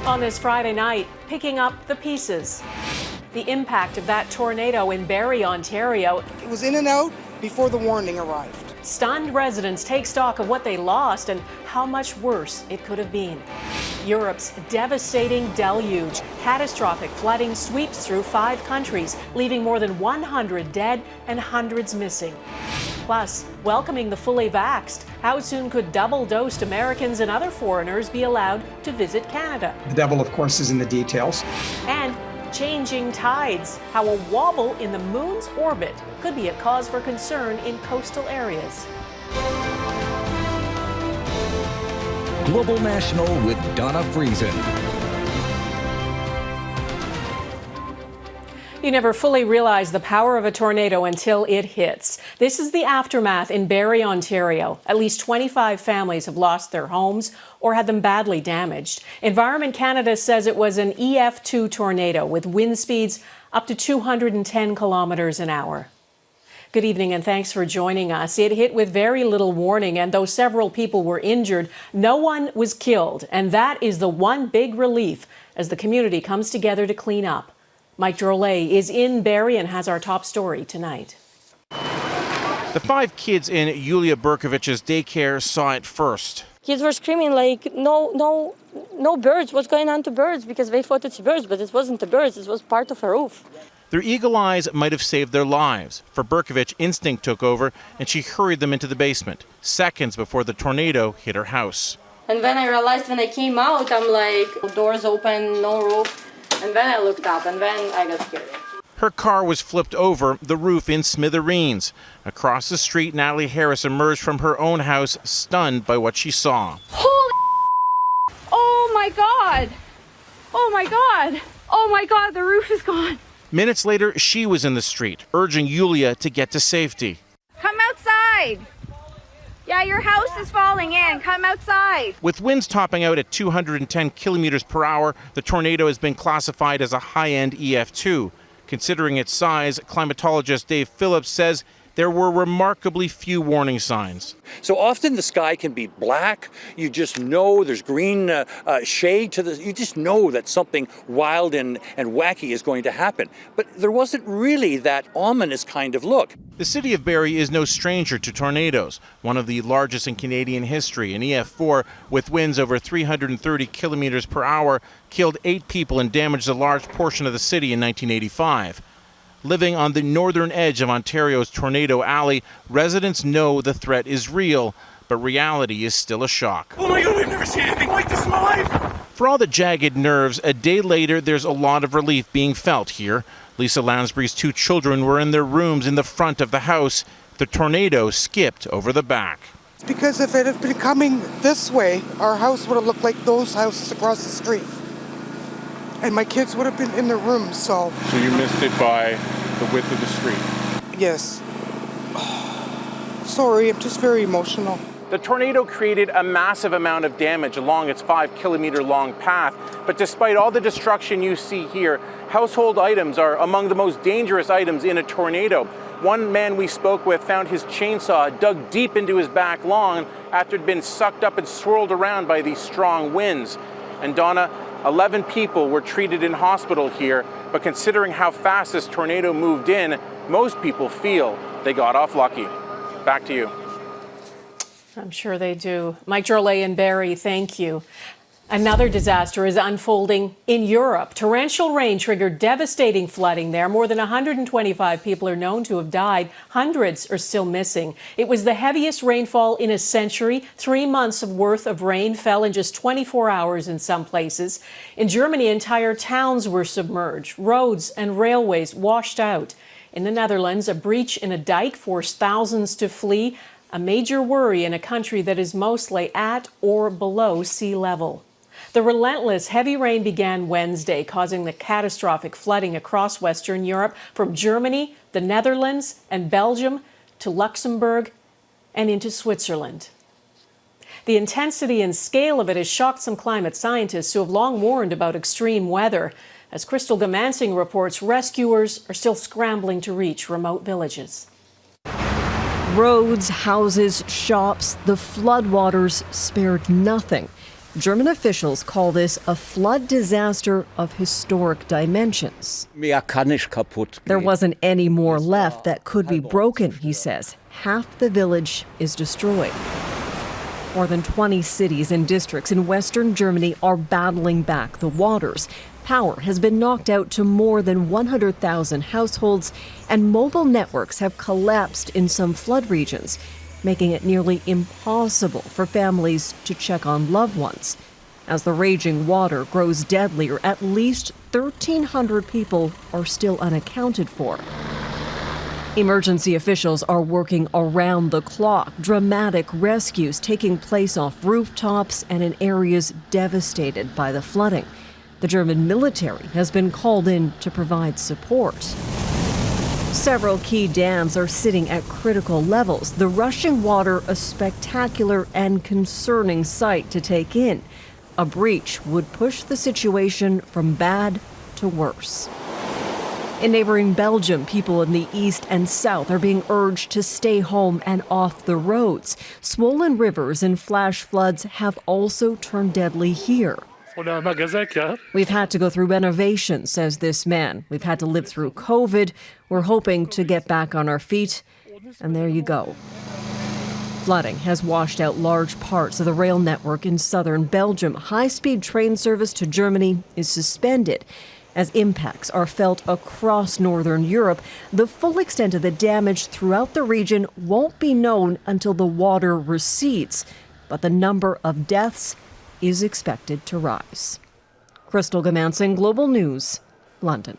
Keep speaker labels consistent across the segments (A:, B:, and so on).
A: On this Friday night, picking up the pieces. The impact of that tornado in Barrie, Ontario.
B: It was in and out before the warning arrived.
A: Stunned residents take stock of what they lost and how much worse it could have been. Europe's devastating deluge. Catastrophic flooding sweeps through 5 countries, leaving more than 100 dead and hundreds missing. Plus, welcoming the fully vaxxed. How soon could double-dosed Americans and other foreigners be allowed to visit Canada?
C: The devil, of course, is in the details.
A: And changing tides. How a wobble in the moon's orbit could be a cause for concern in coastal areas.
D: Global National with Donna Friesen.
A: You never fully realize the power of a tornado until it hits. This is the aftermath in Barrie, Ontario. At least 25 families have lost their homes or had them badly damaged. Environment Canada says it was an EF2 tornado with wind speeds up to 210 kilometers an hour. Good evening and thanks for joining us. It hit with very little warning, and though several people were injured, no one was killed. And that is the one big relief as the community comes together to clean up. Mike Drolet is in Barrie and has our top story tonight.
E: The 5 kids in Yulia Berkovich's daycare saw it first.
F: Kids were screaming like, no birds, what's going on to birds? Because they thought it's birds, but it wasn't the birds, it was part of a roof.
E: Their eagle eyes might have saved their lives. For Berkovich, instinct took over and she hurried them into the basement, seconds before the tornado hit her house.
F: And then I realized when I came out, I'm like, doors open, no roof. And then I looked up and then I got scared.
E: Her car was flipped over, the roof in smithereens. Across the street, Natalie Harris emerged from her own house, stunned by what she saw.
G: Holy! Oh my God! Oh my God! Oh my God, the roof is gone.
E: Minutes later, she was in the street, urging Yulia to get to safety.
G: Come outside! Yeah, your house is falling in. Come outside.
E: With winds topping out at 210 kilometers per hour, the tornado has been classified as a high-end EF2. Considering its size, climatologist Dave Phillips says there were remarkably few warning signs.
H: So often the sky can be black. You just know there's green shade to the. You just know that something wild and wacky is going to happen. But there wasn't really that ominous kind of look.
E: The city of Barrie is no stranger to tornadoes, one of the largest in Canadian history. An EF4 with winds over 330 kilometers per hour killed 8 people and damaged a large portion of the city in 1985. Living on the northern edge of Ontario's Tornado Alley, residents know the threat is real, but reality is still a shock.
I: Oh my God, we've never seen anything like this in my life!
E: For all the jagged nerves, a day later there's a lot of relief being felt here. Lisa Lansbury's 2 children were in their rooms in the front of the house. The tornado skipped over the back.
B: Because if it had been coming this way, our house would have looked like those houses across the street. And my kids would have been in their rooms, so.
J: So you missed it by the width of the street?
B: Yes. Sorry, I'm just very emotional.
E: The tornado created a massive amount of damage along its 5-kilometer-long path. But despite all the destruction you see here, household items are among the most dangerous items in a tornado. One man we spoke with found his chainsaw dug deep into his back lawn after it had been sucked up and swirled around by these strong winds. And Donna, 11 people were treated in hospital here, but considering how fast this tornado moved in, most people feel they got off lucky. Back to you.
A: I'm sure they do. Mike Drolet and Barrie, thank you. Another disaster is unfolding in Europe. Torrential rain triggered devastating flooding there. More than 125 people are known to have died. Hundreds are still missing. It was the heaviest rainfall in a century. 3 months worth of rain fell in just 24 hours in some places. In Germany, entire towns were submerged. Roads and railways washed out. In the Netherlands, a breach in a dike forced thousands to flee. A major worry in a country that is mostly at or below sea level. The relentless heavy rain began Wednesday, causing the catastrophic flooding across Western Europe, from Germany, the Netherlands, and Belgium to Luxembourg and into Switzerland. The intensity and scale of it has shocked some climate scientists who have long warned about extreme weather. As Crystal Goomansingh reports, rescuers are still scrambling to reach remote villages.
K: Roads, houses, shops, the floodwaters spared nothing. German officials call this a flood disaster of historic dimensions. There wasn't any more left that could be broken, he says. Half the village is destroyed. More than 20 cities and districts in western Germany are battling back the waters. Power has been knocked out to more than 100,000 households, and mobile networks have collapsed in some flood regions, making it nearly impossible for families to check on loved ones. As the raging water grows deadlier, at least 1,300 people are still unaccounted for. Emergency officials are working around the clock. Dramatic rescues taking place off rooftops and in areas devastated by the flooding. The German military has been called in to provide support. Several key dams are sitting at critical levels. The rushing water, a spectacular and concerning sight to take in. A breach would push the situation from bad to worse. In neighboring Belgium, people in the east and south are being urged to stay home and off the roads. Swollen rivers and flash floods have also turned deadly here. We've had to go through renovations, says this man. We've had to live through COVID. We're hoping to get back on our feet. And there you go. Flooding has washed out large parts of the rail network in southern Belgium. High-speed train service to Germany is suspended as impacts are felt across northern Europe. The full extent of the damage throughout the region won't be known until the water recedes, but the number of deaths is expected to rise. Crystal Goomansingh, Global News, London.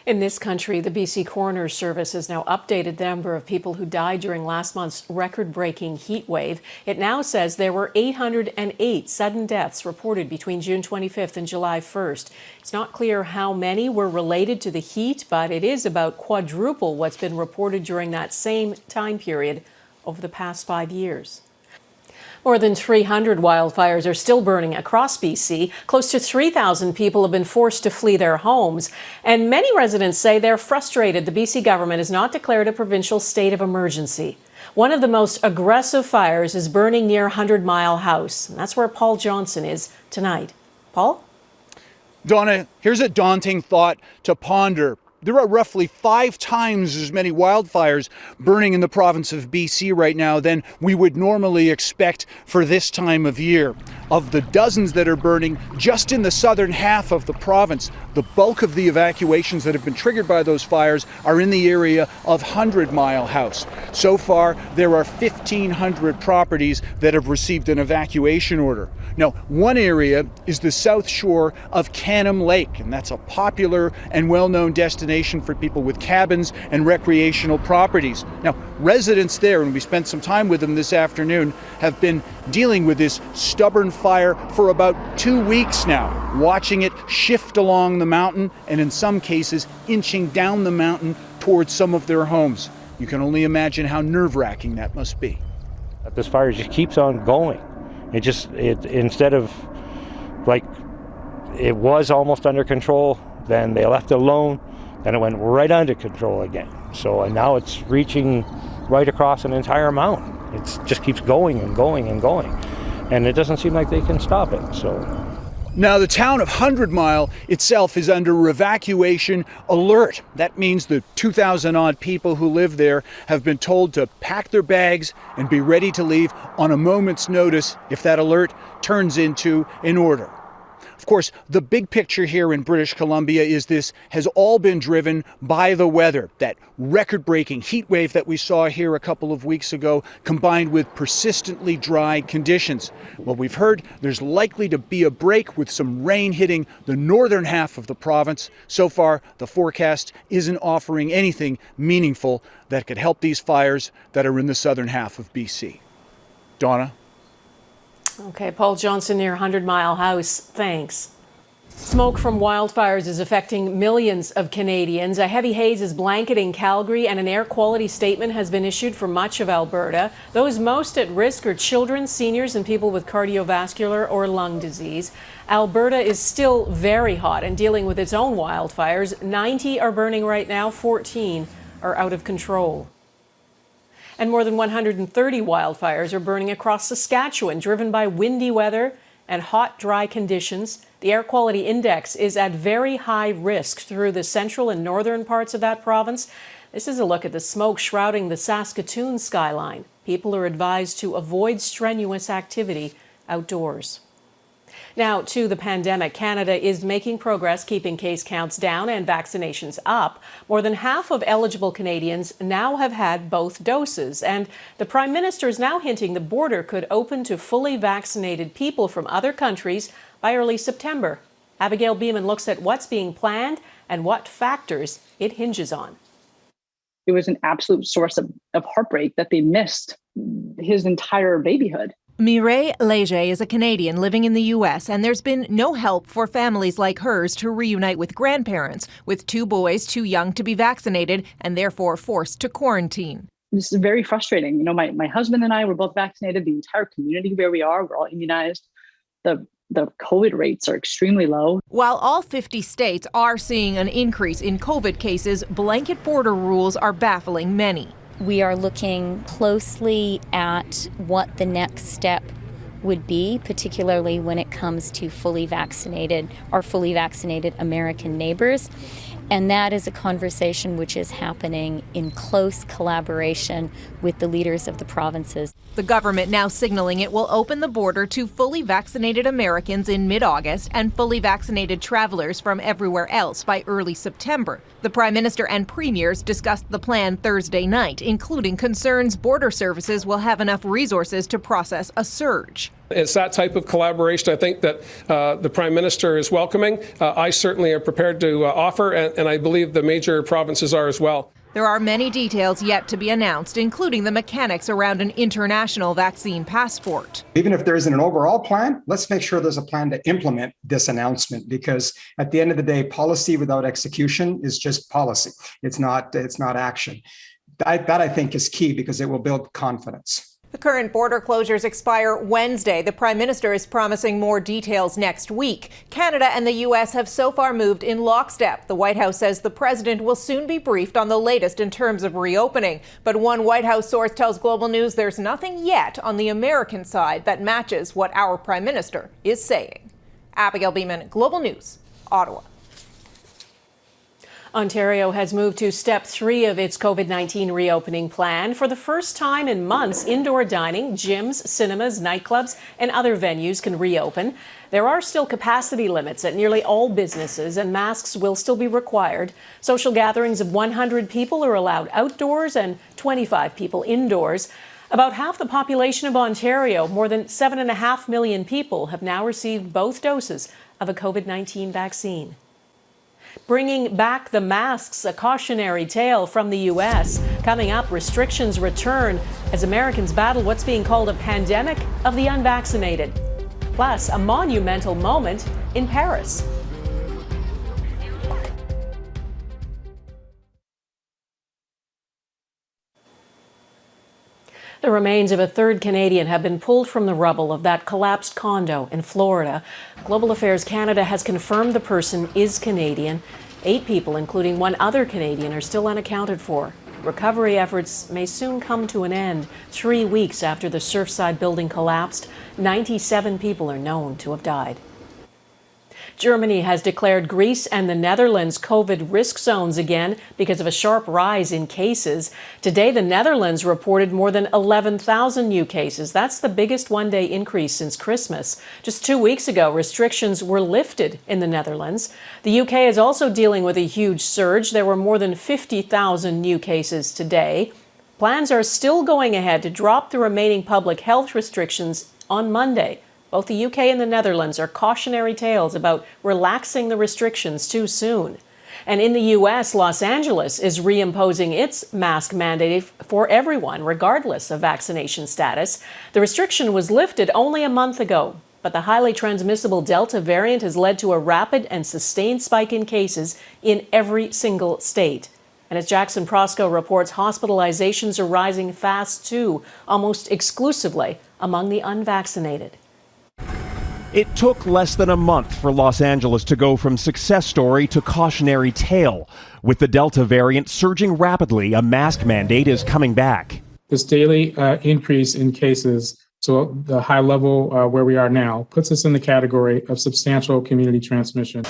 A: In this country, the BC Coroner's Service has now updated the number of people who died during last month's record-breaking heat wave. It now says there were 808 sudden deaths reported between June 25th and July 1st. It's not clear how many were related to the heat, but it is about quadruple what's been reported during that same time period over the past 5 years. More than 300 wildfires are still burning across BC. Close to 3,000 people have been forced to flee their homes. And many residents say they're frustrated the BC government has not declared a provincial state of emergency. One of the most aggressive fires is burning near 100 Mile House. And that's where Paul Johnson is tonight. Paul?
L: Donna, here's a daunting thought to ponder. There are roughly 5 times as many wildfires burning in the province of BC right now than we would normally expect for this time of year. Of the dozens that are burning just in the southern half of the province, the bulk of the evacuations that have been triggered by those fires are in the area of 100 Mile House. So far, there are 1,500 properties that have received an evacuation order. Now, one area is the south shore of Canham Lake, and that's a popular and well-known destination for people with cabins and recreational properties. Now, residents there, and we spent some time with them this afternoon, have been dealing with this stubborn fire for about 2 weeks now, watching it shift along the mountain and in some cases inching down the mountain towards some of their homes. You can only imagine how nerve-wracking that must be.
M: This fire just keeps on going. It instead of like it was almost under control, then they left it alone, then it went right under control again. So and now it's reaching right across an entire mountain. It just keeps going and going and going, and it doesn't seem like they can stop it. So
L: now the town of 100 Mile itself is under evacuation alert. That means the 2,000 odd people who live there have been told to pack their bags and be ready to leave on a moment's notice if that alert turns into an order. Of course, the big picture here in British Columbia is this has all been driven by the weather. That record-breaking heat wave that we saw here a couple of weeks ago, combined with persistently dry conditions. Well, we've heard there's likely to be a break with some rain hitting the northern half of the province. So far, the forecast isn't offering anything meaningful that could help these fires that are in the southern half of BC. Donna?
A: Okay, Paul Johnson near 100 Mile House. Thanks. Smoke from wildfires is affecting millions of Canadians. A heavy haze is blanketing Calgary, and an air quality statement has been issued for much of Alberta. Those most at risk are children, seniors, and people with cardiovascular or lung disease. Alberta is still very hot and dealing with its own wildfires. 90 are burning right now, 14 are out of control. And more than 130 wildfires are burning across Saskatchewan, driven by windy weather and hot, dry conditions. The air quality index is at very high risk through the central and northern parts of that province. This is a look at the smoke shrouding the Saskatoon skyline. People are advised to avoid strenuous activity outdoors. Now to the pandemic. Canada is making progress keeping case counts down and vaccinations up. More than half of eligible Canadians now have had both doses. And the Prime Minister is now hinting the border could open to fully vaccinated people from other countries by early September. Abigail Bimman looks at what's being planned and what factors it hinges on.
N: It was an absolute source of heartbreak that they missed his entire babyhood.
O: Mireille Léger is a Canadian living in the U.S., and there's been no help for families like hers to reunite with grandparents, with 2 boys too young to be vaccinated and therefore forced to quarantine.
N: This is very frustrating. You know, my husband and I were both vaccinated. The entire community where we are, we're all immunized. The COVID rates are extremely low.
O: While all 50 states are seeing an increase in COVID cases, blanket border rules are baffling many.
P: We are looking closely at what the next step would be, particularly when it comes to fully vaccinated American neighbours. And that is a conversation which is happening in close collaboration with the leaders of the provinces.
O: The government now signaling it will open the border to fully vaccinated Americans in mid-August and fully vaccinated travelers from everywhere else by early September. The Prime Minister and premiers discussed the plan Thursday night, including concerns border services will have enough resources to process a surge.
Q: It's that type of collaboration I think that the Prime Minister is welcoming. I certainly am prepared to offer, and I believe the major provinces are as well.
O: There are many details yet to be announced, including the mechanics around an international vaccine passport.
C: Even if there isn't an overall plan, let's make sure there's a plan to implement this announcement, because at the end of the day, policy without execution is just policy. It's not action. That I think is key, because it will build confidence.
O: The current border closures expire Wednesday. The Prime Minister is promising more details next week. Canada and the U.S. have so far moved in lockstep. The White House says the president will soon be briefed on the latest in terms of reopening. But one White House source tells Global News there's nothing yet on the American side that matches what our Prime Minister is saying. Abigail Bimman, Global News, Ottawa.
A: Ontario has moved to step 3 of its COVID-19 reopening plan. For the first time in months, indoor dining, gyms, cinemas, nightclubs, and other venues can reopen. There are still capacity limits at nearly all businesses, and masks will still be required. Social gatherings of 100 people are allowed outdoors and 25 people indoors. About half the population of Ontario, more than 7.5 million people, have now received both doses of a COVID-19 vaccine. Bringing back the masks, a cautionary tale from the U.S. Coming up, restrictions return as Americans battle what's being called a pandemic of the unvaccinated. Plus, a monumental moment in Paris. The remains of a third Canadian have been pulled from the rubble of that collapsed condo in Florida. Global Affairs Canada has confirmed the person is Canadian. 8 people, including 1 other Canadian, are still unaccounted for. Recovery efforts may soon come to an end. 3 weeks after the Surfside building collapsed, 97 people are known to have died. Germany has declared Greece and the Netherlands COVID risk zones again because of a sharp rise in cases. Today, the Netherlands reported more than 11,000 new cases. That's the biggest one-day increase since Christmas. Just 2 weeks ago, restrictions were lifted in the Netherlands. The UK is also dealing with a huge surge. There were more than 50,000 new cases today. Plans are still going ahead to drop the remaining public health restrictions on Monday. Both the UK and the Netherlands are cautionary tales about relaxing the restrictions too soon. And in the U.S., Los Angeles is reimposing its mask mandate for everyone, regardless of vaccination status. The restriction was lifted only a month ago, but the highly transmissible Delta variant has led to a rapid and sustained spike in cases in every single state. And as Jackson Prosco reports, hospitalizations are rising fast too, almost exclusively among the unvaccinated.
R: It took less than a month for Los Angeles to go from success story to cautionary tale. With the Delta variant surging rapidly, a mask mandate is coming back.
S: This daily increase in cases, so the high level where we are now, puts us in the category of substantial community transmission.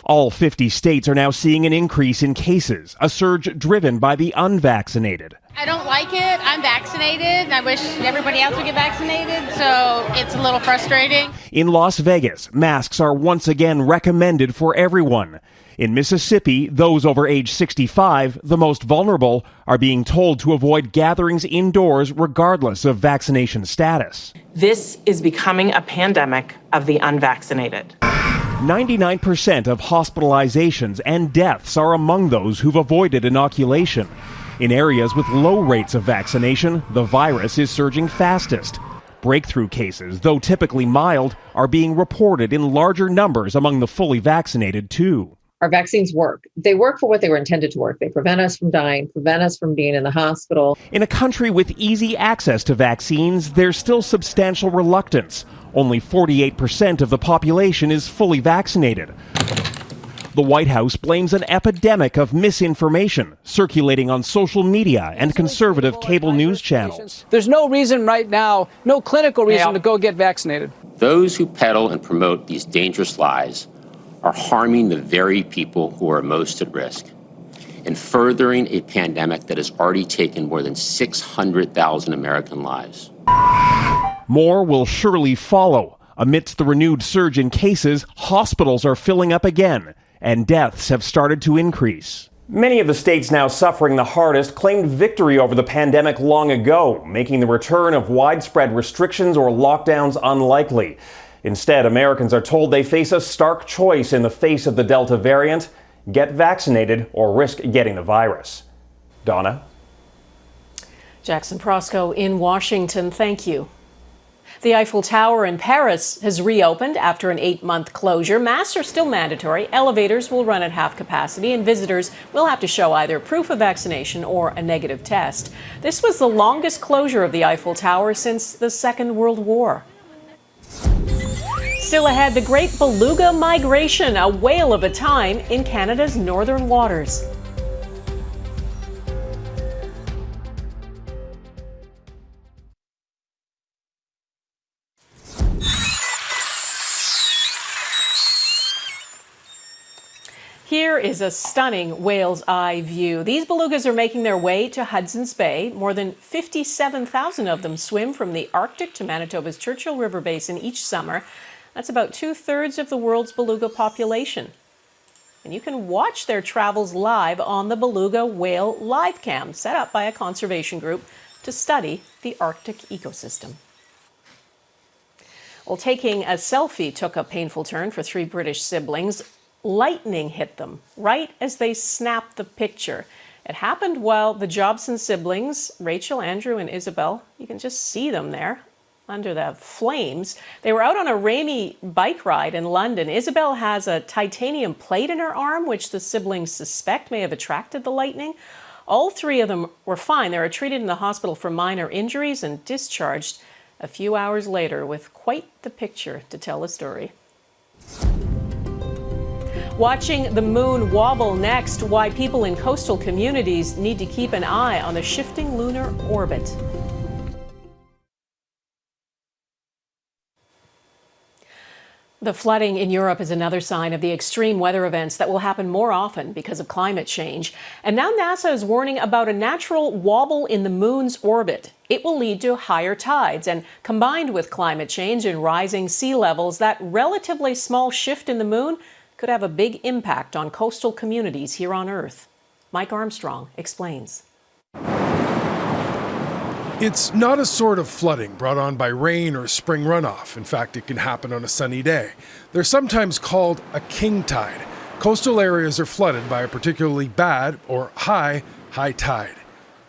R: All 50 states are now seeing an increase in cases, a surge driven by the unvaccinated.
T: I don't like it. I'm vaccinated. I wish everybody else would get vaccinated, so it's a little frustrating.
R: In Las Vegas, masks are once again recommended for everyone. In Mississippi, those over age 65, the most vulnerable, are being told to avoid gatherings indoors regardless of vaccination status.
U: This is becoming a pandemic of the unvaccinated.
R: 99% of hospitalizations and deaths are among those who've avoided inoculation. In areas with low rates of vaccination, the virus is surging fastest. Breakthrough cases, though typically mild, are being reported in larger numbers among the fully vaccinated, too.
V: Our vaccines work. They work for what they were intended to work. They prevent us from dying, prevent us from being in the hospital.
R: In a country with easy access to vaccines, there's still substantial reluctance. Only 48% of the population is fully vaccinated. The White House blames an epidemic of misinformation circulating on social media and conservative cable news channels.
W: There's no reason right now, no clinical reason to go get vaccinated.
X: Those who peddle and promote these dangerous lies are harming the very people who are most at risk and furthering a pandemic that has already taken more than 600,000 American lives.
R: More will surely follow. Amidst the renewed surge in cases, hospitals are filling up again, and deaths have started to increase. Many of the states now suffering the hardest claimed victory over the pandemic long ago, making the return of widespread restrictions or lockdowns unlikely. Instead, Americans are told they face a stark choice in the face of the Delta variant: get vaccinated or risk getting the virus. Donna?
A: Jackson Prosco in Washington, thank you. The Eiffel Tower in Paris has reopened after an 8-month closure. Masks are still mandatory. Elevators will run at half capacity, and visitors will have to show either proof of vaccination or a negative test. This was the longest closure of the Eiffel Tower since the Second World War. Still ahead, the great beluga migration, a whale of a time in Canada's northern waters. Here is a stunning whale's eye view. These belugas are making their way to Hudson's Bay. More than 57,000 of them swim from the Arctic to Manitoba's Churchill River Basin each summer. That's about 2/3 of the world's beluga population. And you can watch their travels live on the Beluga Whale Live Cam, set up by a conservation group to study the Arctic ecosystem. Well, taking a selfie took a painful turn for 3 British siblings. Lightning hit them right as they snapped the picture. It happened while the Jobson siblings, Rachel, Andrew, and Isabel, you can just see them there under the flames. They were out on a rainy bike ride in London. Isabel has a titanium plate in her arm, which the siblings suspect may have attracted the lightning. All 3 of them were fine. They were treated in the hospital for minor injuries and discharged a few hours later with quite the picture to tell the story. Watching the moon wobble next, why people in coastal communities need to keep an eye on the shifting lunar orbit. The flooding in Europe is another sign of the extreme weather events that will happen more often because of climate change. And now NASA is warning about a natural wobble in the moon's orbit. It will lead to higher tides, and combined with climate change and rising sea levels, that relatively small shift in the moon could have a big impact on coastal communities here on Earth. Mike Armstrong explains.
Y: It's not a sort of flooding brought on by rain or spring runoff. In fact, it can happen on a sunny day. They're sometimes called a king tide. Coastal areas are flooded by a particularly bad or high tide.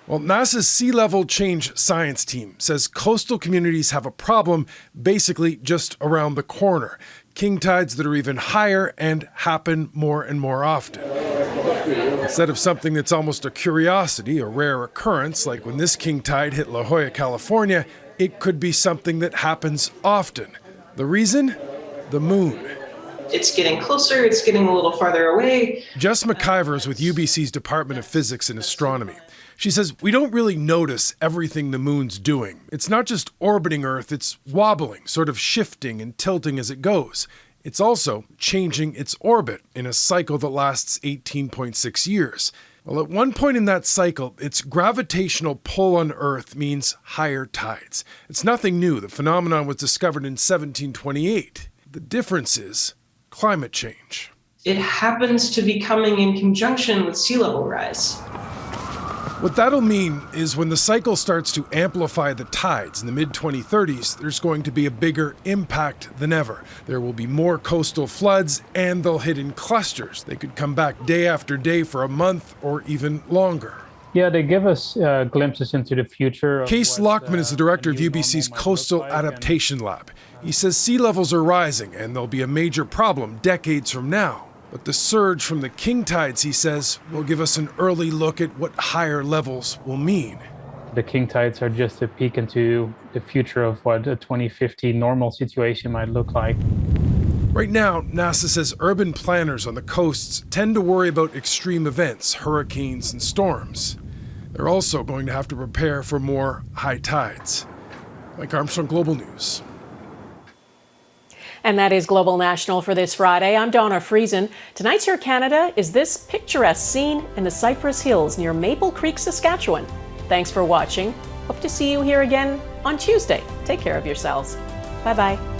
Y: Well, NASA's Sea Level Change Science team says coastal communities have a problem basically just around the corner. King tides that are even higher and happen more and more often. Instead of something that's almost a curiosity, a rare occurrence, like when this king tide hit La Jolla, California, it could be something that happens often. The reason? The moon.
Z: It's getting closer, it's getting a little farther away.
Y: Jess McIver is with UBC's Department of Physics and Astronomy. She says, we don't really notice everything the moon's doing. It's not just orbiting Earth, it's wobbling, sort of shifting and tilting as it goes. It's also changing its orbit in a cycle that lasts 18.6 years. Well, at one point in that cycle, its gravitational pull on Earth means higher tides. It's nothing new. The phenomenon was discovered in 1728. The difference is climate change.
Z: It happens to be coming in conjunction with sea level rise.
Y: What that'll mean is when the cycle starts to amplify the tides in the mid-2030s, there's going to be a bigger impact than ever. There will be more coastal floods, and they'll hit in clusters. They could come back day after day for a month or even longer.
S: Yeah, they give us glimpses into the future.
Y: Case Lockman is the director of UBC's Coastal Adaptation Lab. He says sea levels are rising, and there'll be a major problem decades from now. But the surge from the king tides, he says, will give us an early look at what higher levels will mean.
S: The king tides are just a peek into the future of what a 2050 normal situation might look like.
Y: Right now, NASA says urban planners on the coasts tend to worry about extreme events, hurricanes and storms. They're also going to have to prepare for more high tides. Mike Armstrong, Global News.
A: And that is Global National for this Friday. I'm Donna Friesen. Tonight's Your Canada is this picturesque scene in the Cypress Hills near Maple Creek, Saskatchewan. Thanks for watching. Hope to see you here again on Tuesday. Take care of yourselves. Bye-bye.